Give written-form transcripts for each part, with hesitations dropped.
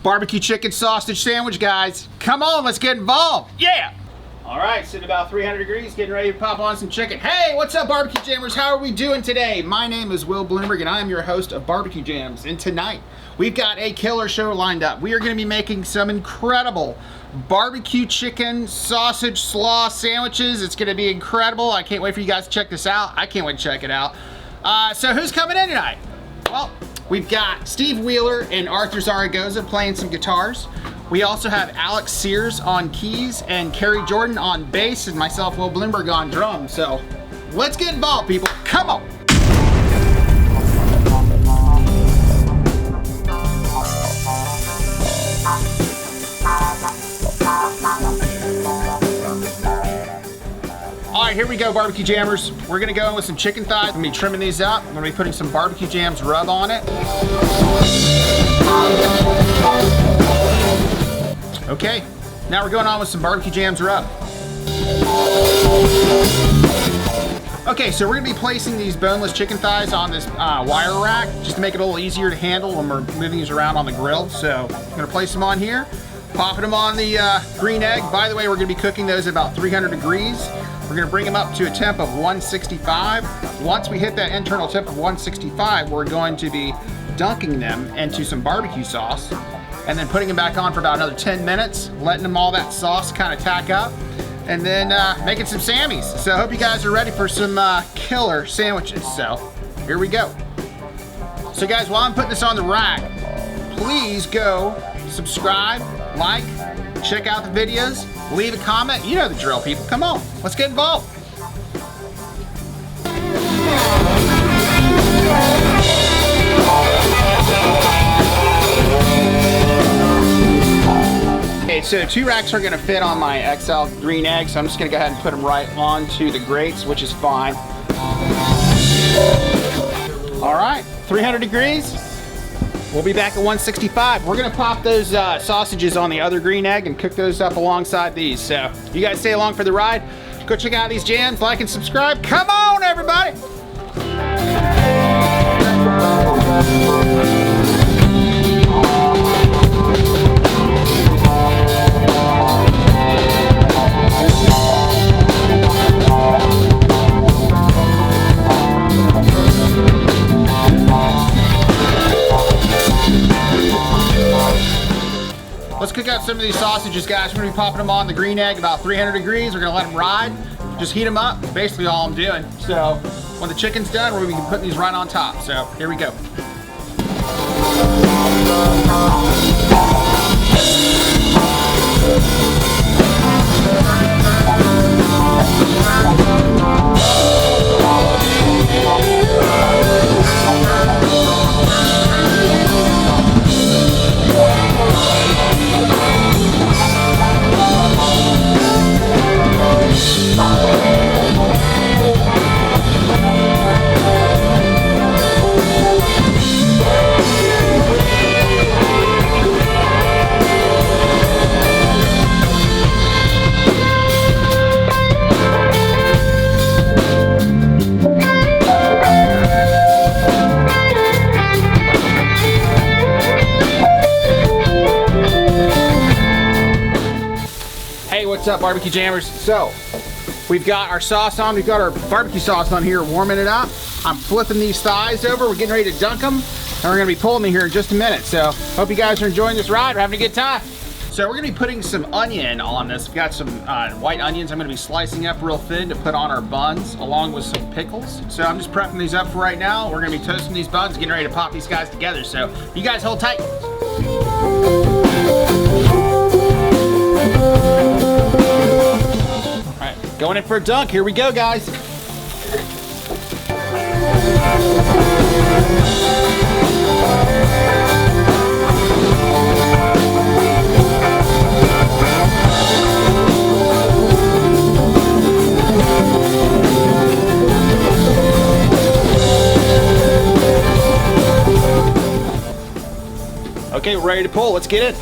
barbecue chicken sausage sandwich, guys. Come on, let's get involved. Yeah. All right, sitting about 300 degrees, getting ready to pop on some chicken. Hey, what's up, barbecue jammers? How are we doing today? My name is Will Bloomberg, and I am your host of Barbecue Jams. And tonight, we've got a killer show lined up. We are going to be making some incredible barbecue chicken sausage slaw sandwiches. It's going to be incredible. I can't wait for you guys to check this out. I can't wait to check it out. So who's coming in tonight? Well, we've got Steve Wheeler and Arthur Zaragoza playing some guitars. We also have Alex Sears on keys and Cary Jordan on bass and myself, Will Bloomberg, on drums. So let's get involved, people. Come on. All right, here we go, barbecue jammers. We're gonna go in with some chicken thighs. I'm gonna be trimming these up. I'm gonna be putting some barbecue jams rub on it. Okay, now we're going on with some barbecue jams rub. Okay, so we're gonna be placing these boneless chicken thighs on this wire rack just to make it a little easier to handle when we're moving these around on the grill. So I'm gonna place them on here, popping them on the green egg. By the way, we're gonna be cooking those at about 300 degrees. We're gonna bring them up to a temp of 165. Once we hit that internal temp of 165, we're going to be dunking them into some barbecue sauce and then putting them back on for about another 10 minutes, letting them all that sauce kind of tack up, and then making some Sammys. So I hope you guys are ready for some killer sandwiches. So here we go. So guys, while I'm putting this on the rack, please go subscribe, like, check out the videos, leave a comment. You know the drill, people. Come on, let's get involved. Okay, so 2 racks are gonna fit on my XL green egg, so I'm just gonna go ahead and put them right onto the grates, which is fine. All right, 300 degrees. We'll be back at 165. We're gonna pop those sausages on the other green egg and cook those up alongside these. So you guys stay along for the ride. Go check out these jams, like and subscribe. Come on, everybody. Let's cook out some of these sausages, guys. We're gonna be popping them on the green egg about 300 degrees. We're gonna let them ride. Just heat them up, basically all I'm doing. So when the chicken's done, we're gonna be putting these right on top. So here we go. What's up, barbecue jammers? So we've got our sauce on. We've got our barbecue sauce on here, warming it up. I'm flipping these thighs over. We're getting ready to dunk them, and we're gonna be pulling them here in just a minute. So hope you guys are enjoying this ride. We're having a good time. So we're gonna be putting some onion on this. We've got some white onions I'm gonna be slicing up real thin to put on our buns, along with some pickles. So I'm just prepping these up for right now. We're gonna be toasting these buns, getting ready to pop these guys together. So you guys hold tight. Going in for a dunk. Here we go, guys. Okay, we're ready to pull. Let's get it.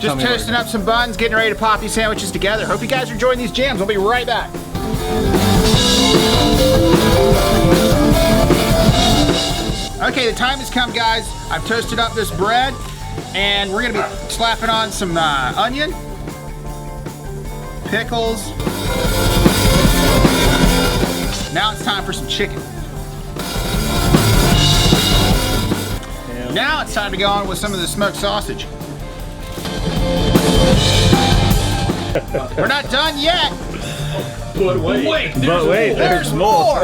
Just toasting up some buns, getting ready to pop these sandwiches together. Hope you guys are enjoying these jams. We'll be right back. Okay, Okay, the time has come, guys. I've toasted up this bread, and we're gonna be slapping on some onion, pickles. Now it's time for some chicken. Now it's time to go on with some of the smoked sausage. We're not done yet. But wait. There's more.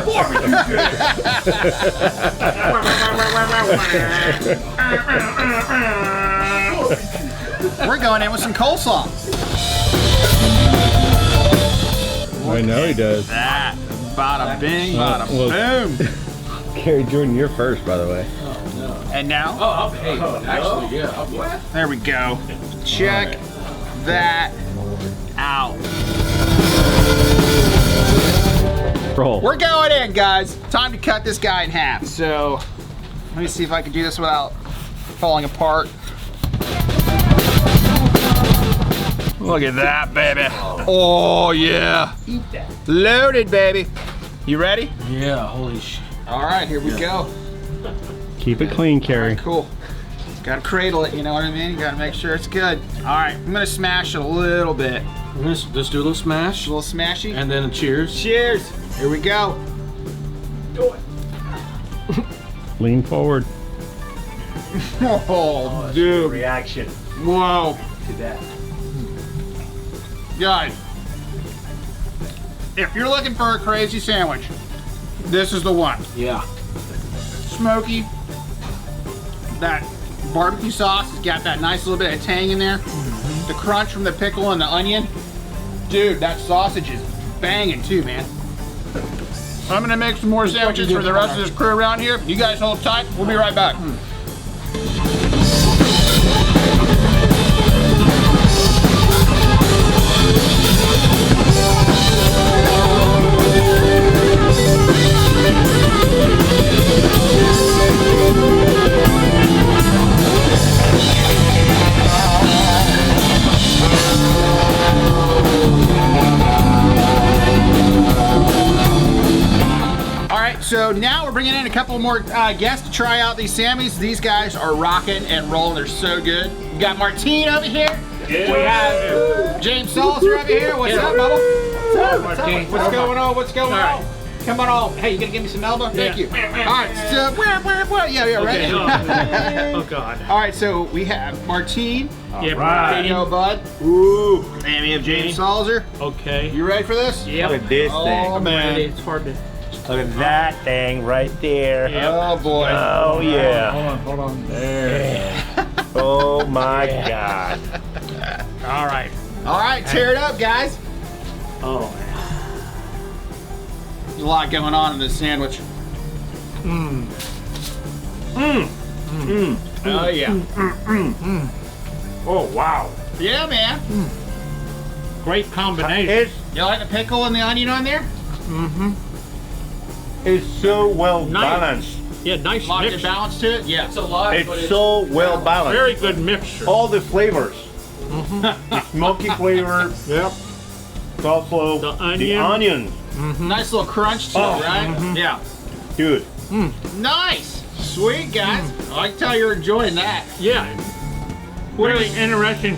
We're going in with some coleslaw. I know he does. That. Bada bing, bada boom. Cary Jordan, you're first, by the way. And now? Actually, yeah. There we go. Check that out. Roll. We're going in, guys. Time to cut this guy in half. So, let me see if I can do this without falling apart. Look at that, baby. Oh, yeah. Eat that. Loaded, baby. You ready? Yeah, holy shit. All right, here we go. Keep it clean, Cary. Cool. Gotta cradle it, you know what I mean? You gotta make sure it's good. All right, I'm gonna smash it a little bit. Let's do a little smash. A little smashy. And then a cheers. Cheers. Here we go. Do it. Lean forward. Oh, dude. Reaction Whoa. to that. Guys, if you're looking for a crazy sandwich, this is the one. Yeah. Smoky. That barbecue sauce has got that nice little bit of tang in there. The crunch from the pickle and the onion. Dude, that sausage is banging too, man. I'm gonna make some more sandwiches for the rest of this crew around here. You guys hold tight. We'll be right back. So now we're bringing in a couple more guests to try out these Sammys. These guys are rocking and rolling. They're so good. We got Martine over here. Yeah. We have James Salzer over here. What's up, Bubba? What's up, Martine? What's going on? What's going on? Come on, all. Hey, you gonna give me some elbow? Thank you. All right. So, yeah, right. Okay. Oh God. All right. So we have Martine. Yeah, right. There you go, bud. Ooh. And we have James Salzer. Okay. You ready for this? Yeah. Look at this thing. Oh man. It's hard to. Look at that thing right there. Yep. Oh boy. Oh yeah. Hold on. There. Oh my God. All right. All right. Tear it up, guys. Oh man. There's a lot going on in this sandwich. Oh yeah. Oh wow. Yeah, man. Great combination. You like the pickle and the onion on there? It's so well Nice. balanced. Yeah, nice Lots of mixture. balance to it. Yeah. It's a lot. It's so well balanced. Very good mixture. All the flavors. The smoky flavor. Yep. It's also The the onion. Nice little crunch to it, right? Yeah. Dude. Nice. Sweet, guys. I can tell you're enjoying that. Yeah. Really interesting,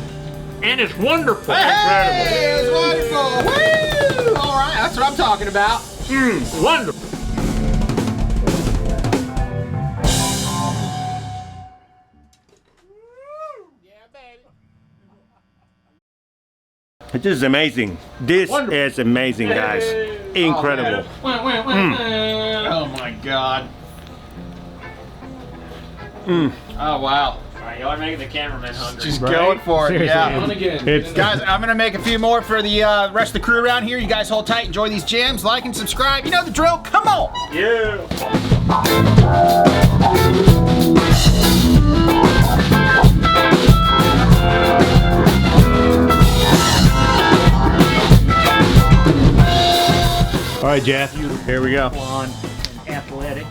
and it's wonderful. Hey, it's wonderful. Woo! All right, that's what I'm talking about. Wonderful. This is amazing. This is amazing, guys. Incredible. Oh my God. Oh wow. Alright, y'all are making the cameraman hungry. Just going for it. Yeah. It's Guys, I'm gonna make a few more for the rest of the crew around here. You guys hold tight, enjoy these jams, like and subscribe. You know the drill. Come on. Yeah. all right, Jeff. Here we go. On and athletic.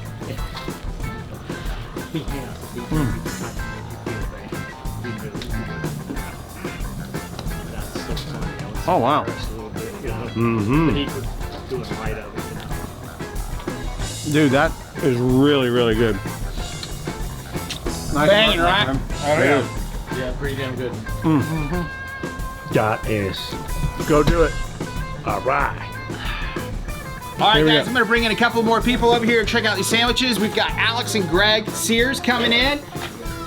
Oh wow. Dude, that is really, really good. Banging, right? Oh, yeah. Yeah, pretty damn good. That is. Go do it. All right. All right, Here we guys, go. I'm gonna bring in a couple more people over here to check out these sandwiches. We've got Alex and Greg Sears coming in.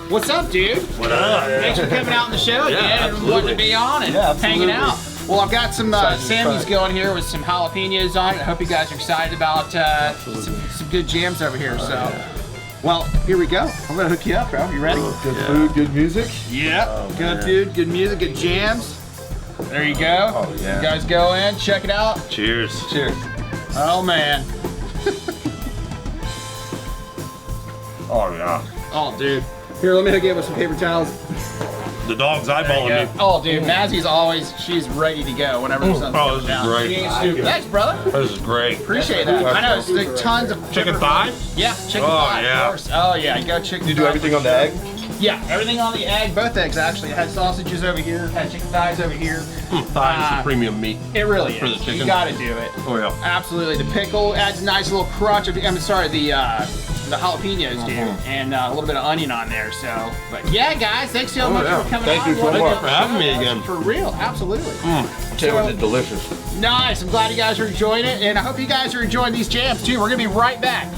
What's up, dude? What up? Thanks for coming out on the show again and wanting to be on and hanging out. Well, I've got some Sammy's going here with some jalapenos on it. I hope you guys are excited about some good jams over here. So, well, here we go. I'm gonna hook you up, bro. You ready? Good food, good music. Yep. Good food, good music, good jams. There you go. Oh, yeah. You guys go in, check it out. Cheers. Cheers. Oh man. Oh yeah. Oh, dude. Here, let me hook you up with some paper towels. The dog's eyeballing me. Oh, dude, Mazzie's she's ready to go whenever the sun's Oh, this is down. great. She ain't stupid. Thanks, brother. This is great. Appreciate that. I know, there's tons of Chicken thigh? Yeah, chicken Oh, thigh, yeah. of course. Oh, yeah, you got chicken You do thigh. everything on the egg? Yeah, everything on the egg, both eggs actually. It had sausages over here, had chicken thighs over here. Thigh is the premium meat. It really is. For the chicken? You gotta do it. Oh, yeah. Absolutely. The pickle adds a nice little crunch. I'm sorry, the jalapenos do, and a little bit of onion on there. So, but yeah, guys, thanks so much yeah. for coming Thank on. you so Welcome much to for the having me show. again. For real, absolutely. It's delicious. Nice. I'm glad you guys are enjoying it, and I hope you guys are enjoying these jams too. We're gonna be right back.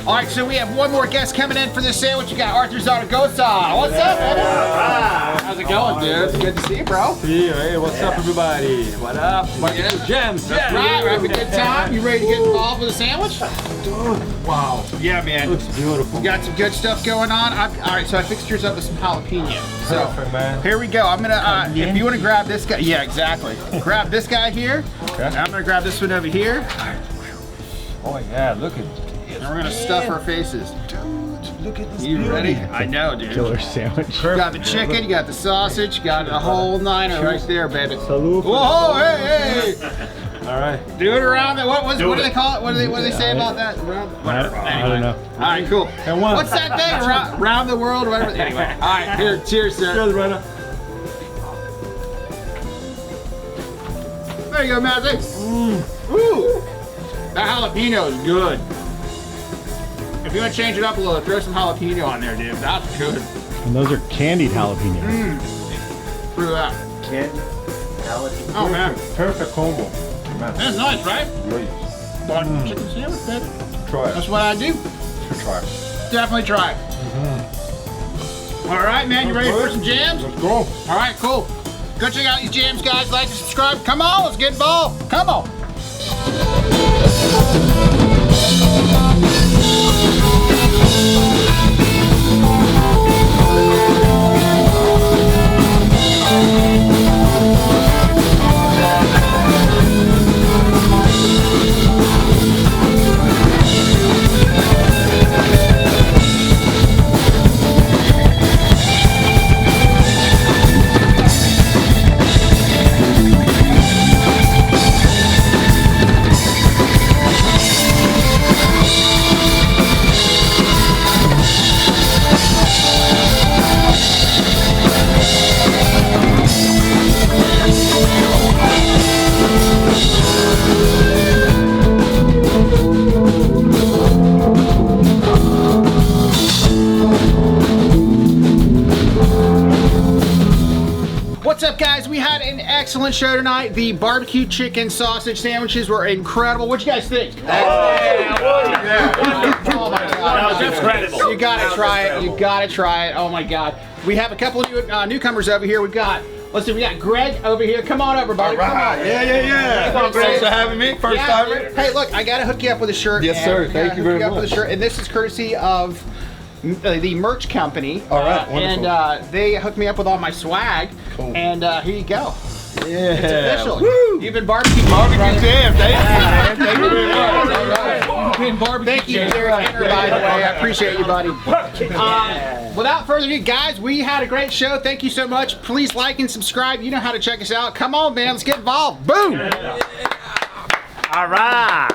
All right, so we have one more guest coming in for this sandwich. You got Arthur Zaragoza. What's up, man? How's it going, dude? Good to see you, bro. Hey, what's up, everybody? What up? Jams. Right, we're having a good time. You ready to get involved with a sandwich? Wow. Yeah, man. Looks beautiful. We got some good stuff going on. All right, so I fixed yours up with some jalapeno. So Perfect, man. here we go. I'm gonna, if you want to grab this guy, yeah, exactly. Grab this guy here. Okay. I'm gonna grab this one over here, Oh yeah, look at. and we're gonna stuff our faces. Dude, look at this. You ready? I know, dude. Killer sandwich. You got the chicken, you got the sausage, you got the whole niner right there, baby. Salute. Whoa, hey, hey! All right. Do it around the, what do they call it? What do they say about that? Whatever. I don't know. All right, cool. And one. What's that thing? Around the world, whatever. Anyway. All right, here, cheers, sir. Cheers, brother. There you go, Mazzy. Ooh, that jalapeno is good. If you want to change it up a little, throw some jalapeno on there, dude. That's good. And those are candied jalapenos. Through that. Oh man, Perfect combo. Man, that's nice, right? Great. Bun chicken sandwich, baby. Try That's it. what I do. Try it. Definitely try it. All right, man. You ready for some jams? Let's go. All right, cool. Go check out these jams, guys. Like and subscribe. Come on, let's get involved. Come on. What's up, guys? We had an excellent show tonight. The barbecue chicken sausage sandwiches were incredible. What you guys think? Oh my God. That was incredible. You gotta try it. You gotta try it. Oh my God. We have a couple of newcomers over here. We've got Let's see, we got Greg over here. Come on over, buddy. Come on. Yeah. Come on, Greg. Thanks for having me. First timer. Hey, look, I gotta hook you up with a shirt. Yes, man. sir. I Thank gotta you hook very up with much. a shirt, and this is courtesy of the merch company. All right, wonderful. And they hooked me up with all my swag. Cool. And here you go. Yeah. It's official. Woo. You've been barbecuing. Barbecue jam. Thank you, man. Thank you very much. All right. Thank you, Derek Henry, by the way. I appreciate you, buddy. Without further ado, guys, we had a great show. Thank you so much. Please like and subscribe. You know how to check us out. Come on, man. Let's get involved. Boom. All right.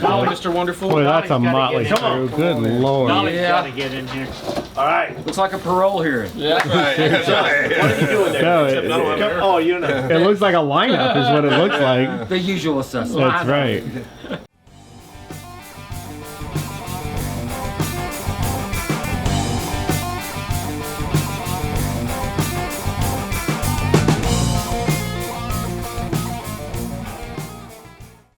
Call Mr. Wonderful. Boy, that's a Dolly's gotta motley get in. crew. Good lord. Dolly's Yeah. gotta get in here. All right. Looks like a parole hearing. That's right. That's right. What are you doing there? No, Oh, you know. it looks like a lineup is what it looks like. The usual suspect. That's right.